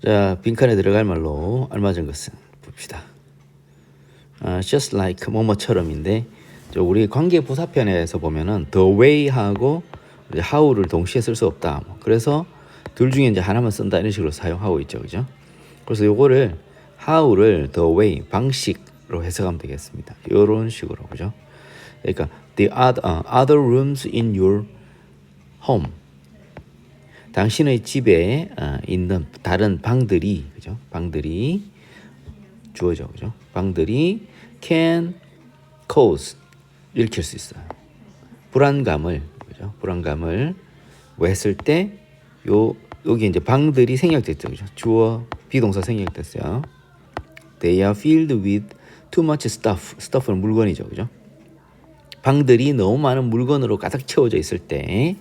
자, 빈칸에 들어갈 말로 알맞은 것은 봅시다. just like 뭐뭐처럼인데 우리 관계 부사편에서 보면은 the way하고 how를 동시에 쓸 수 없다. 그래서 둘 중에 이제 하나만 쓴다 이런 식으로 사용하고 있죠, 그죠? 그래서 요거를 how를 the way 방식으로 해석하면 되겠습니다. 이런 식으로, 그죠? 그러니까 the other rooms in your home. 당신의 집에 있는 다른 방들이, 그죠? 방들이 주어져, 그죠? 방들이 can cause 일으킬 수 있어요. 불안감을, 그죠? 불안감을 뭐 했을 때 여기 이제 방들이 생략됐죠, 그죠? 주어 비동사 생략됐어요. They are filled with too much stuff. stuff는 물건이죠, 그죠? 방들이 너무 많은 물건으로 가득 채워져 있을 때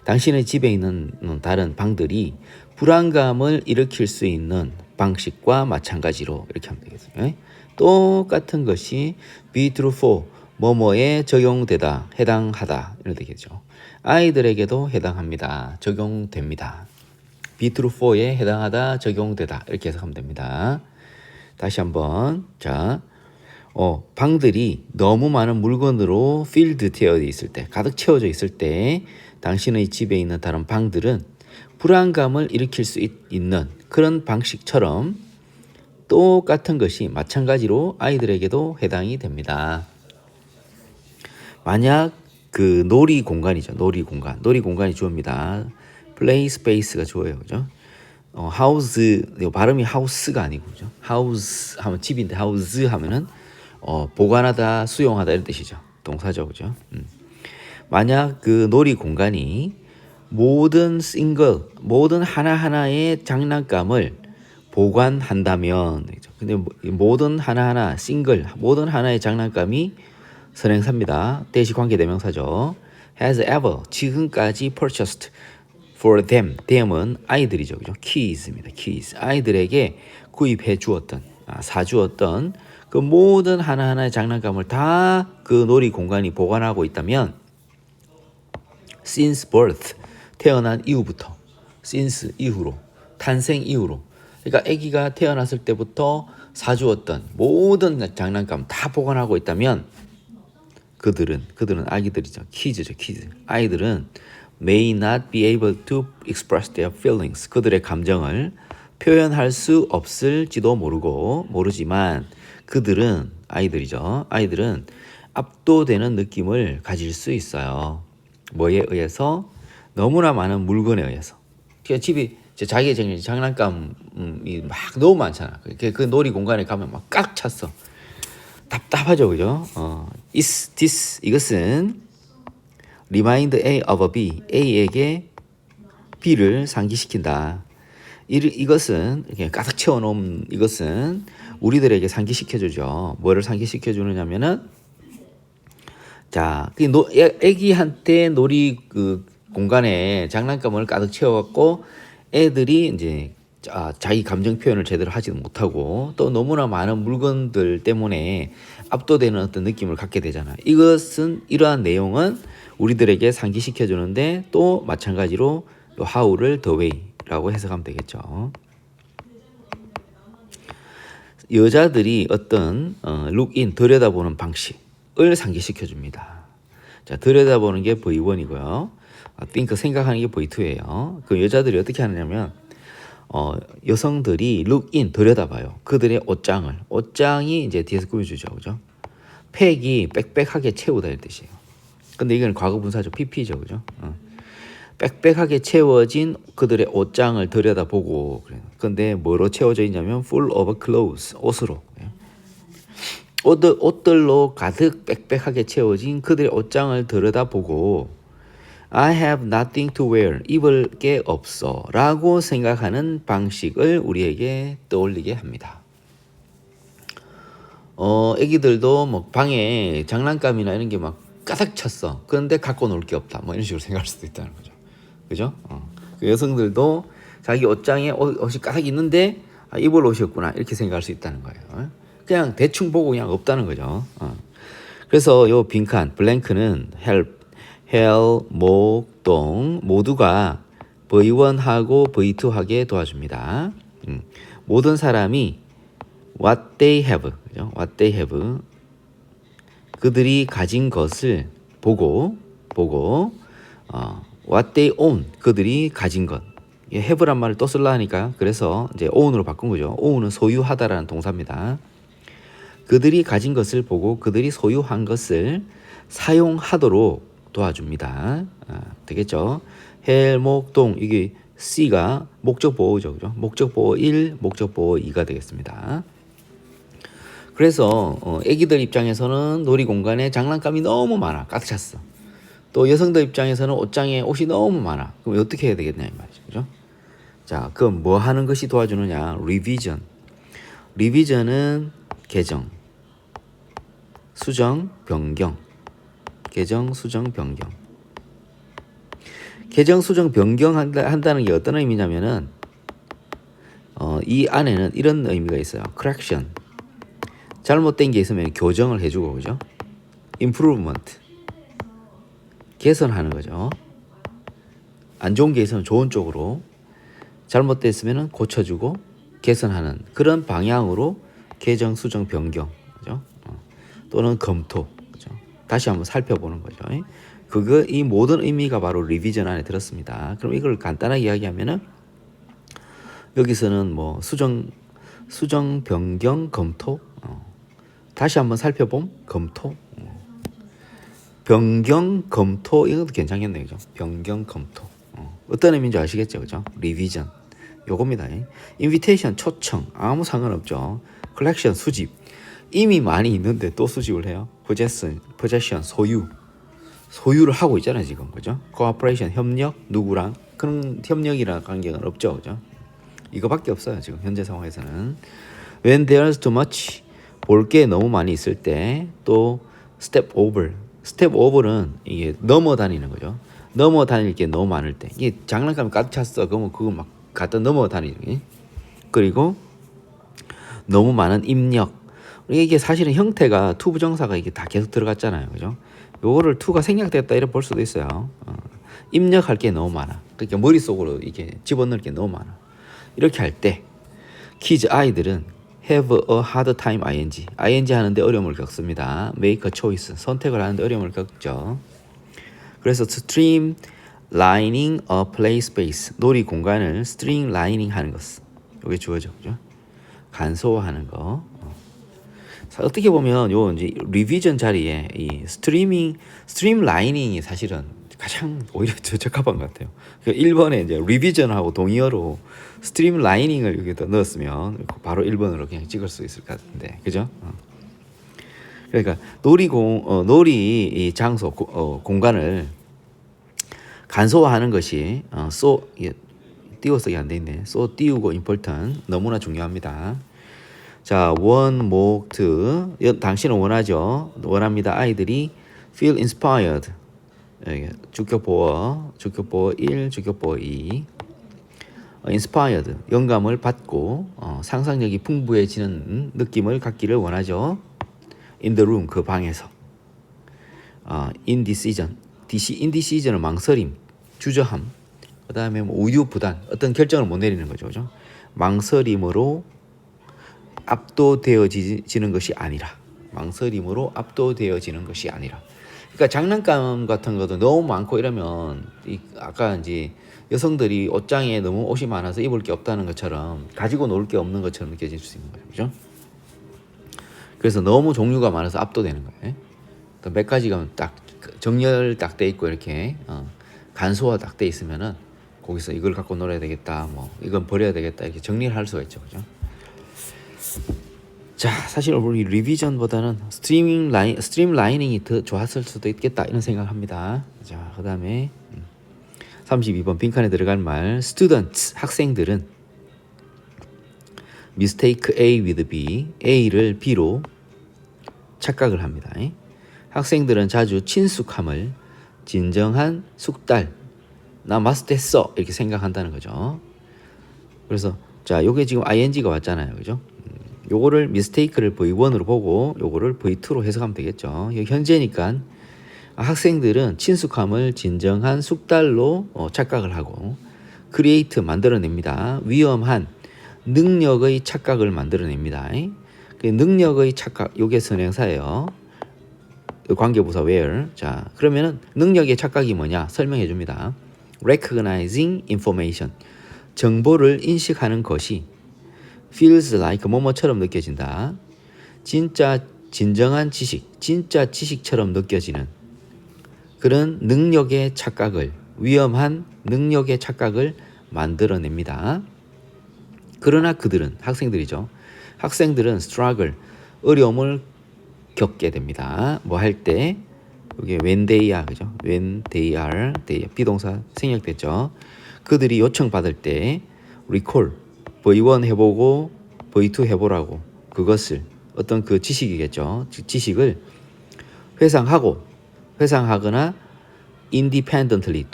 당신의 집에 있는 다른 방들이 불안감을 일으킬 수 있는 방식과 마찬가지로 이렇게 하면 되겠어요. 똑같은 것이 be true for 뭐뭐에 적용되다, 해당하다 이렇게 되겠죠. 아이들에게도 해당합니다. 적용됩니다. be true for에 해당하다, 적용되다 이렇게 해석하면 됩니다. 다시 한번 자, 방들이 너무 많은 물건으로 filled 되어 있을 때, 가득 채워져 있을 때 당신의 집에 있는 다른 방들은 불안감을 일으킬 수 있는 그런 방식처럼 똑같은 것이 마찬가지로 아이들에게도 해당이 됩니다. 만약 그 놀이 공간이죠. 놀이 공간이 주어입니다. play space가 주어예요. 그죠? house, 발음이 house가 아니고, 그죠? house 하면 집인데 house 하면은 보관하다, 수용하다 이런 뜻이죠. 동사죠. 그죠? 만약 그 놀이 공간이 모든 하나하나의 장난감을 보관한다면, 근데 모든 하나하나 모든 하나의 장난감이 선행사입니다. 대시 관계대명사죠. has ever 지금까지 purchased for them은 아이들이죠, 그죠? kids입니다. kids 아이들에게 구입해 주었던, 사주었던 그 모든 하나하나의 장난감을 다 그 놀이 공간이 보관하고 있다면 since birth 태어난 이후부터 since 이후로 탄생 이후로 그러니까 아기가 태어났을 때부터 사주었던 모든 장난감 다 보관하고 있다면 그들은 아기들이죠. kids죠. kids. 아이들은 may not be able to express their feelings. 그들의 감정을 표현할 수 없을지도 모르지만 그들은 아이들이죠. 아이들은 압도되는 느낌을 가질 수 있어요. 뭐에 의해서? 너무나 많은 물건에 의해서. 집이 자기 장난감이 막 너무 많잖아. 그 놀이 공간에 가면 막 꽉 찼어. 답답하죠, 그죠? 이것은 remind A of a B, A에게 B를 상기시킨다. 이것은 이렇게 가득 채워놓은 이것은 우리들에게 상기시켜주죠. 뭐를 상기시켜주느냐면은 자, 애기한테 놀이 그 공간에 장난감을 가득 채워갖고 애들이 이제 자기 감정 표현을 제대로 하지 못하고 또 너무나 많은 물건들 때문에 압도되는 어떤 느낌을 갖게 되잖아. 이러한 내용은 우리들에게 상기시켜 주는데 또 마찬가지로 how를 the way라고 해석하면 되겠죠. 여자들이 어떤 look in 들여다보는 방식을 상기시켜 줍니다. 자, 들여다보는 게 V1이고요. think 생각하는 게 V2예요. 그 여자들이 어떻게 하느냐면 여성들이 look in 들여다봐요. 그들의 옷장이 이제 뒤에서 꾸며주죠, 그죠? 팩이 빽빽하게 채우다 이 뜻이에요. 근데 이건 과거분사죠, pp죠, 그죠? 빽빽하게 채워진 그들의 옷장을 들여다보고 그래요. 근데 뭐로 채워져 있냐면 full of clothes, 옷으로. 옷들로 가득 빽빽하게 채워진 그들의 옷장을 들여다보고 I have nothing to wear. 입을 게 없어. 라고 생각하는 방식을 우리에게 떠올리게 합니다. 애기들도 뭐 방에 장난감이나 이런 게 막 가득 찼어. 그런데 갖고 놀 게 없다. 뭐 이런 식으로 생각할 수도 있다는 거죠. 그죠? 그 여성들도 자기 옷장에 옷이 가득 있는데 입을 옷이 없구나. 이렇게 생각할 수 있다는 거예요. 그냥 대충 보고 그냥 없다는 거죠. 그래서 요 빈칸, 블랭크는 help, 목, 동 모두가 V1하고 V2하게 도와줍니다. 모든 사람이 what they have, 그죠? what they have, 그들이 가진 것을 보고 what they own, 그들이 가진 것. have란 말을 또 쓸라 하니까 그래서 이제 own으로 바꾼 거죠. own은 소유하다라는 동사입니다. 그들이 가진 것을 보고 그들이 소유한 것을 사용하도록 도와줍니다. 되겠죠? 헬목동, 이게 C가 목적 보호죠. 그죠? 목적 보호 1, 목적 보호 2가 되겠습니다. 그래서 애기들 입장에서는 놀이 공간에 장난감이 너무 많아. 가득 찼어. 또 여성들 입장에서는 옷장에 옷이 너무 많아. 그럼 어떻게 해야 되겠냐 이 말이죠. 그죠? 자, 그럼 뭐 하는 것이 도와주느냐? 리비전. 리비전은 개정, 수정, 변경. 개정, 수정, 변경. 개정, 수정, 변경한다는 게 어떤 의미냐면은 이 안에는 이런 의미가 있어요. correction. 잘못된 게 있으면 교정을 해주고, 그죠? improvement. 개선하는 거죠. 안 좋은 게 있으면 좋은 쪽으로, 잘못됐으면 고쳐주고 개선하는 그런 방향으로 개정, 수정, 변경, 그죠? 또는 검토, 그죠? 다시 한번 살펴보는 거죠. 이 모든 의미가 바로 리비전 안에 들었습니다. 그럼 이걸 간단하게 이야기하면은 여기서는 뭐 수정, 변경, 검토, 다시 한번 살펴봄, 검토, 변경, 검토, 이것도 괜찮겠네요, 그죠? 변경, 검토. 어떤 의미인지 아시겠죠, 그죠? 리비전, 요겁니다. 인비테이션, 초청, 아무 상관없죠. 컬렉션, 수집. 이미 많이 있는데 또 수집을 해요. possession, 소유를 하고 있잖아요, 지금, 그죠? cooperation, 협력, 누구랑 그런 협력이랑 관계가 없죠, 그죠? 이거밖에 없어요, 지금 현재 상황에서는. When there's too much, 볼 게 너무 많이 있을 때. 또 step over는 이게 넘어다니는 거죠. 넘어다닐 게 너무 많을 때. 이게 장난감이 가득 찼어. 그러면 그거 막 갖다 넘어다니는. 그리고 너무 많은 입력. 이게 사실은 형태가 to 부정사가 이게 다 계속 들어갔잖아요, 그죠? 요거를 to가 생략됐다 이렇게 볼 수도 있어요. 입력할 게 너무 많아. 그러니까 머릿속으로 이게 집어넣을 게 너무 많아. 이렇게 할 때 kids, 아이들은 have a hard time, ing 하는데 어려움을 겪습니다. make a choice, 선택을 하는데 어려움을 겪죠. 그래서 streamlining a play space, 놀이 공간을 streamlining 하는 것, 이게 주어져, 그죠? 간소화하는 거. 어떻게 보면 요 이제 리비전 자리에 이 스트림라이닝이 사실은 가장 오히려 적합한 것 같아요. 그러니까 1번에 이제 리비전하고 동의어로 스트림라이닝을 여기다 넣었으면 바로 1번으로 그냥 찍을 수 있을 것 같은데, 그죠? 그러니까 놀이 이 장소, 공간을 간소화하는 것이 띄워쓰기 안 돼 있네. 띄우고 important, 너무나 중요합니다. 자, 당신은 원합니다. 아이들이 feel inspired. 주격보어 1, 주격보어 2. inspired, 영감을 받고 상상력이 풍부해지는 느낌을 갖기를 원하죠. in the room, 그 방에서. indecision은 망설임, 주저함. 그 다음에 우유부단, 어떤 결정을 못 내리는 거죠, 그죠? 망설임으로 압도되어지는 것이 아니라. 그러니까 장난감 같은 것도 너무 많고 이러면 아까 이제 여성들이 옷장에 너무 옷이 많아서 입을 게 없다는 것처럼, 가지고 놀 게 없는 것처럼 느껴질 수 있는 거죠, 그죠? 그래서 너무 종류가 많아서 압도되는 거예요. 또 몇 가지가 딱 정렬 딱 돼 있고 이렇게 간소화 딱 돼 있으면은 거기서 이걸 갖고 놀아야 되겠다, 뭐 이건 버려야 되겠다, 이렇게 정리를 할 수가 있죠, 그죠? 자, 사실 우리 리비전보다는 스트림라이닝이 더 좋았을 수도 있겠다, 이런 생각을 합니다. 자, 그 다음에 32번 빈칸에 들어갈 말, students, 학생들은 mistake A with B, A를 B로 착각을 합니다. 학생들은 자주 친숙함을 진정한 숙달, 나 마스터했어, 이렇게 생각한다는 거죠. 그래서 자, 요게 지금 ing가 왔잖아요, 그죠? 요거를 mistake를 V1으로 보고 요거를 V2로 해석하면 되겠죠. 현재니까 학생들은 친숙함을 진정한 숙달로 착각을 하고 create, 만들어냅니다. 위험한 능력의 착각을 만들어냅니다. 그 능력의 착각, 요게 선행사예요. 관계부사 where. 자, 그러면은 능력의 착각이 뭐냐? 설명해 줍니다. Recognizing information. 정보를 인식하는 것이 feels like 뭐뭐처럼 느껴진다. 진정한 지식, 진짜 지식처럼 느껴지는 그런 능력의 착각을, 위험한 능력의 착각을 만들어냅니다. 그러나 그들은, 학생들이죠. 학생들은 struggle, 어려움을 겪게 됩니다. 뭐 할 때, 이게 when they are, 그죠? when they are, 비동사 생략됐죠. 그들이 요청받을 때 recall, V1 해보고 V2 해보라고 그것을 어떤 그 지식이겠죠. 지식을 회상하거나 independently,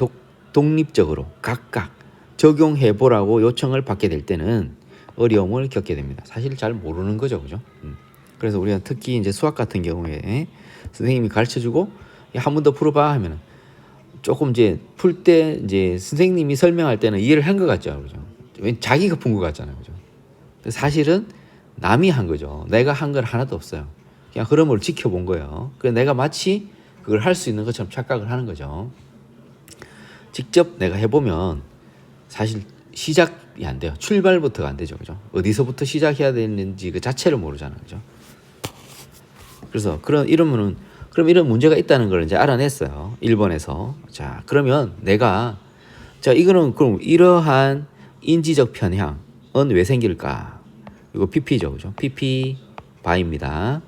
독립적으로 각각 적용해보라고 요청을 받게 될 때는 어려움을 겪게 됩니다. 사실 잘 모르는 거죠, 그죠? 그래서 우리가 특히 이제 수학 같은 경우에 선생님이 가르쳐주고 한 번 더 풀어봐 하면은 조금 이제 풀 때 이제 선생님이 설명할 때는 이해를 한 것 같죠, 그죠? 왠 자기가 푼 것 같잖아요, 그죠? 사실은 남이 한 거죠. 내가 한 건 하나도 없어요. 그냥 흐름을 지켜본 거예요. 그래서 내가 마치 그걸 할 수 있는 것처럼 착각을 하는 거죠. 직접 내가 해보면 사실 시작이 안 돼요. 출발부터가 안 되죠, 그죠? 어디서부터 시작해야 되는지 그 자체를 모르잖아요, 그죠? 그래서 이러면은 그럼 이런 문제가 있다는 걸 이제 알아냈어요. 1번에서. 자, 그러면 이거는 그럼 이러한 인지적 편향은 왜 생길까? 이거 PP죠, 그죠? PP 바입니다.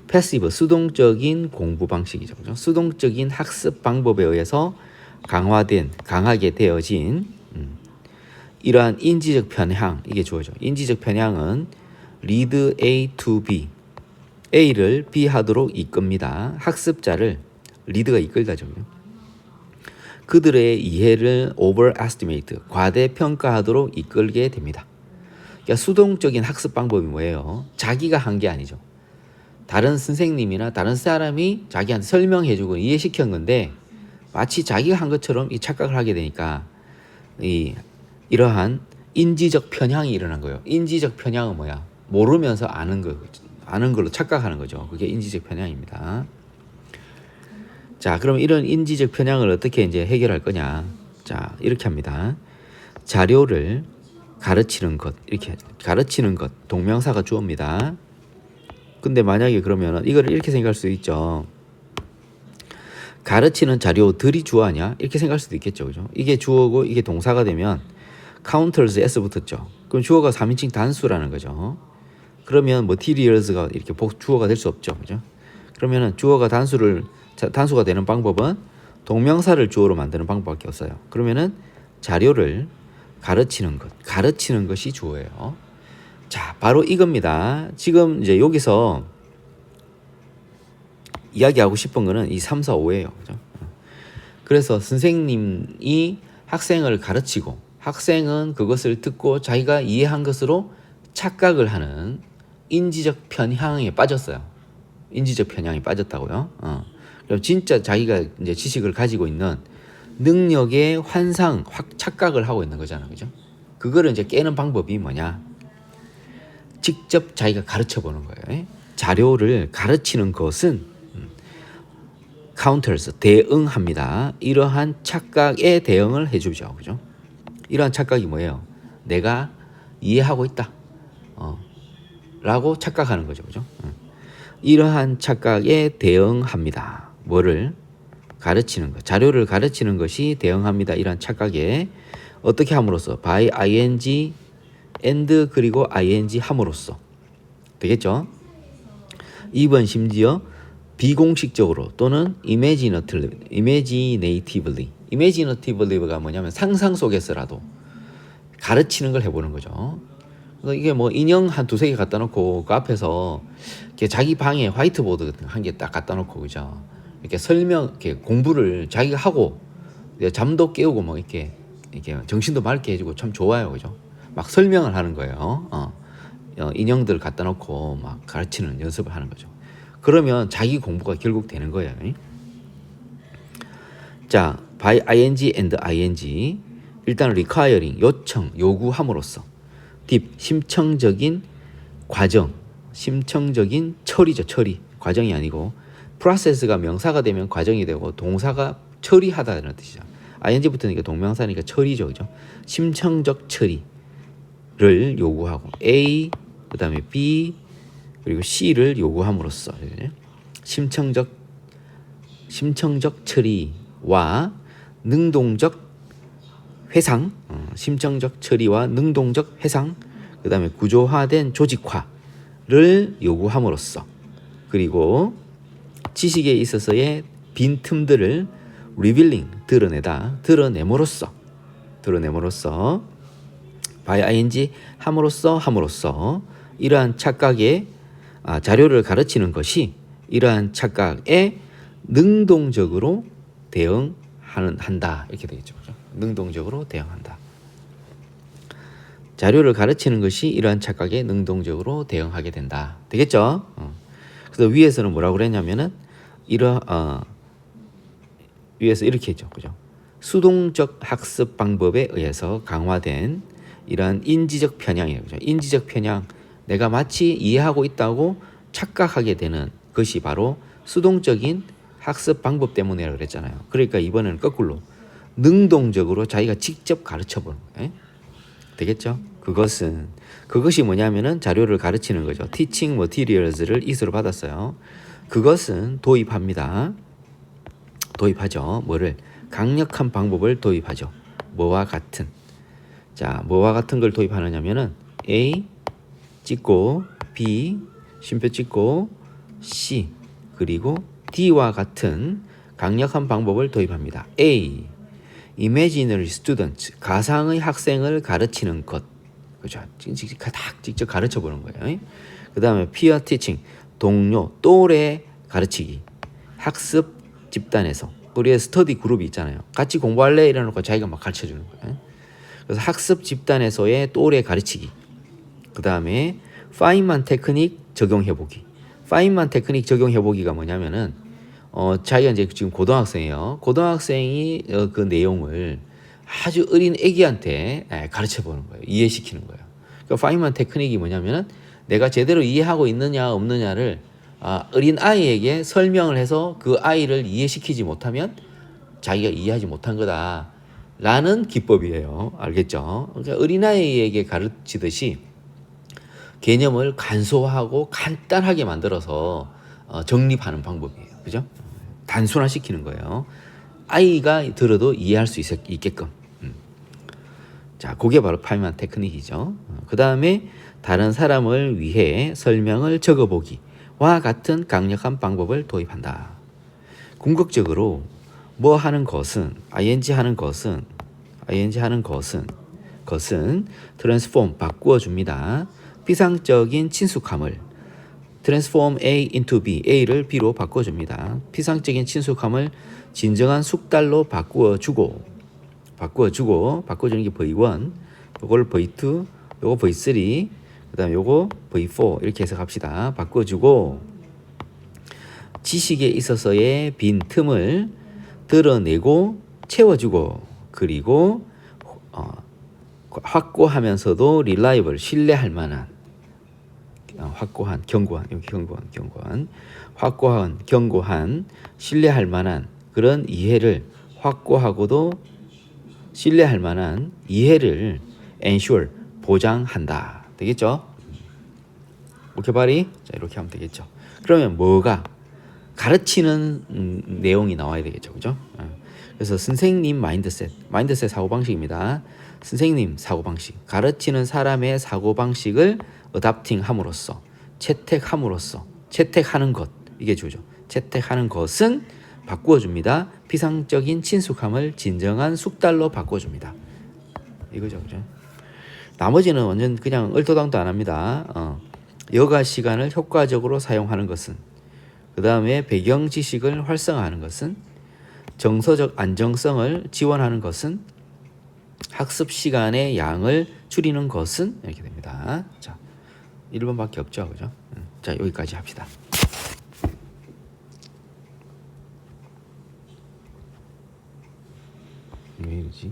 패시브, 수동적인 공부 방식이죠, 그죠? 수동적인 학습 방법에 의해서 강하게 되어진 이러한 인지적 편향, 이게 주어져. 인지적 편향은 lead A to B, A를 B 하도록 이끕니다. 학습자를 리드가 이끌다죠. 그들의 이해를 overestimate, 과대평가하도록 이끌게 됩니다. 그러니까 수동적인 학습 방법이 뭐예요? 자기가 한 게 아니죠. 다른 선생님이나 다른 사람이 자기한테 설명해주고 이해시킨 건데 마치 자기가 한 것처럼 이 착각을 하게 되니까 이러한 인지적 편향이 일어난 거예요. 인지적 편향은 뭐야? 모르면서 아는 걸로 착각하는 거죠. 그게 인지적 편향입니다. 자, 그럼 이런 인지적 편향을 어떻게 이제 해결할 거냐? 자, 이렇게 합니다. 자료를 가르치는 것, 이렇게 가르치는 것, 동명사가 주어입니다. 근데 만약에 그러면 이걸 이렇게 생각할 수 있죠. 가르치는 자료들이 주어 아니야? 이렇게 생각할 수도 있겠죠, 그죠? 이게 주어고 이게 동사가 되면 counters s 붙었죠. 그럼 주어가 3인칭 단수라는 거죠. 그러면 materials가 이렇게 주어가 될 수 없죠, 그죠? 그러면은 주어가 단수가 되는 방법은 동명사를 주어로 만드는 방법밖에 없어요. 그러면은 자료를 가르치는 것이 주어예요. 자, 바로 이겁니다. 지금 이제 여기서 이야기하고 싶은 거는 이 3, 4, 5예요. 그죠? 그래서 선생님이 학생을 가르치고 학생은 그것을 듣고 자기가 이해한 것으로 착각을 하는 인지적 편향에 빠졌어요. 인지적 편향이 빠졌다고요. 그럼 진짜 자기가 이제 지식을 가지고 있는 능력의 착각을 하고 있는 거잖아요, 그죠? 그거를 이제 깨는 방법이 뭐냐? 직접 자기가 가르쳐 보는 거예요. 자료를 가르치는 것은 counters, 대응합니다. 이러한 착각에 대응을 해주죠, 그죠? 이러한 착각이 뭐예요? 내가 이해하고 있다. 라고 착각하는 거죠, 그죠? 이러한 착각에 대응합니다. 뭐를? 가르치는 것. 자료를 가르치는 것이 대응합니다. 이러한 착각에 어떻게 함으로써? by ing and 그리고 ing 함으로써. 되겠죠? 2번 심지어 비공식적으로 또는 imaginatively가 뭐냐면 상상 속에서라도 가르치는 걸 해보는 거죠. 그래서 이게 뭐 인형 한 두세 개 갖다 놓고 그 앞에서 이렇게 자기 방에 화이트보드 같은 한 개 딱 갖다 놓고 그죠. 이렇게 이렇게 공부를 자기가 하고 잠도 깨우고 뭐 이렇게 정신도 맑게 해주고 참 좋아요, 그죠? 막 설명을 하는 거예요. 인형들 갖다 놓고 막 가르치는 연습을 하는 거죠. 그러면 자기 공부가 결국 되는 거예요. 자, by ing and ing 일단 requiring 요구함으로써 딥 심층적인 과정, 심층적인 처리죠. 처리. 과정이 아니고 프로세스가 명사가 되면 과정이 되고 동사가 처리하다는 뜻이죠. ing 붙으니까 동명사니까 처리죠. 그죠? 심층적 처리를 요구하고 A 그다음에 B 그리고 C를 요구함으로써 심층적 처리와 능동적 회상, 심층적 처리와 능동적 회상, 그다음에 구조화된 조직화를 요구함으로써 그리고 지식에 있어서의 빈 틈들을 revealing 드러내므로써 by ing 함으로써 이러한 착각에 자료를 가르치는 것이 이러한 착각에 능동적으로 대응한다 이렇게 되겠죠. 그렇죠? 능동적으로 대응한다. 자료를 가르치는 것이 이러한 착각에 능동적으로 대응하게 된다. 되겠죠? 그래서 위에서는 뭐라고 그랬냐면은 위에서 이렇게 했죠. 그죠? 수동적 학습 방법에 의해서 강화된 이러한 인지적 편향이에요. 그죠? 인지적 편향, 내가 마치 이해하고 있다고 착각하게 되는 것이 바로 수동적인 학습 방법 때문이라고 그랬잖아요. 그러니까 이번에는 거꾸로 능동적으로 자기가 직접 가르쳐 보는 거예요. 되겠죠? 그것이 뭐냐면은 자료를 가르치는 거죠. teaching materials를 이수로 받았어요. 그것은 도입하죠. 뭐를? 강력한 방법을 도입하죠. 뭐와 같은. 자, 뭐와 같은 걸 도입하느냐면은 A 찍고 B 쉼표 찍고 C 그리고 D와 같은 강력한 방법을 도입합니다. A imaginary student 가상의 학생을 가르치는 것. 그죠? 직접 가르쳐 보는 거예요. 그다음에 peer teaching 동료 또래 가르치기. 학습 집단에서 우리의 스터디 그룹이 있잖아요. 같이 공부할래 이래놓고 자기가 막 가르쳐 주는 거예요. 그래서 학습 집단에서의 또래 가르치기. 그다음에 파인만 테크닉 적용해보기. 파인만 테크닉 적용해보기가 뭐냐면은 자기가 이제 지금 고등학생이에요. 고등학생이 그 내용을 아주 어린 애기한테 가르쳐 보는 거예요. 이해시키는 거예요. 그러니까 파인만 테크닉이 뭐냐면은 내가 제대로 이해하고 있느냐 없느냐를 어린 아이에게 설명을 해서 그 아이를 이해시키지 못하면 자기가 이해하지 못한 거다라는 기법이에요. 알겠죠? 그러니까 어린아이에게 가르치듯이 개념을 간소화하고 간단하게 만들어서 정립하는 방법이에요. 그죠? 단순화시키는 거예요. 아이가 들어도 이해할 수 있게끔. 자, 그게 바로 파인만 테크닉이죠. 그 다음에 다른 사람을 위해 설명을 적어보기와 같은 강력한 방법을 도입한다. 궁극적으로 뭐 하는 것은 ing 하는 것은 트랜스폼 바꾸어 줍니다. 피상적인 친숙함을 transform A into B, A를 B로 바꿔줍니다. 피상적인 친숙함을 진정한 숙달로 바꿔주는 게 V1, 요걸 V2, 요거 V3, 그 다음에 요거 V4 이렇게 해석합시다. 바꿔주고 지식에 있어서의 빈 틈을 드러내고 채워주고 그리고 확고하면서도 reliable, 신뢰할 만한 견고한 신뢰할 만한 그런 이해를 확고하고도 신뢰할 만한 이해를 ensure 보장한다. 되겠죠? 오케이 바리? 자, 이렇게 하면 되겠죠. 그러면 뭐가 가르치는 내용이 나와야 되겠죠. 그죠? 그래서 선생님 마인드셋 사고방식입니다. 선생님 사고방식, 가르치는 사람의 사고방식을 어답팅 함으로써 채택하는 것, 이게 주죠. 채택하는 것은 바꾸어줍니다. 피상적인 친숙함을 진정한 숙달로 바꿔줍니다. 이거죠. 그죠? 나머지는 완전 그냥 얼토당토 안 합니다. 여가 시간을 효과적으로 사용하는 것은, 그 다음에 배경 지식을 활성화하는 것은, 정서적 안정성을 지원하는 것은, 학습 시간의 양을 줄이는 것은, 이렇게 됩니다. 자, 1번밖에 없죠. 그죠? 자, 여기까지 합시다. 왜 이러지?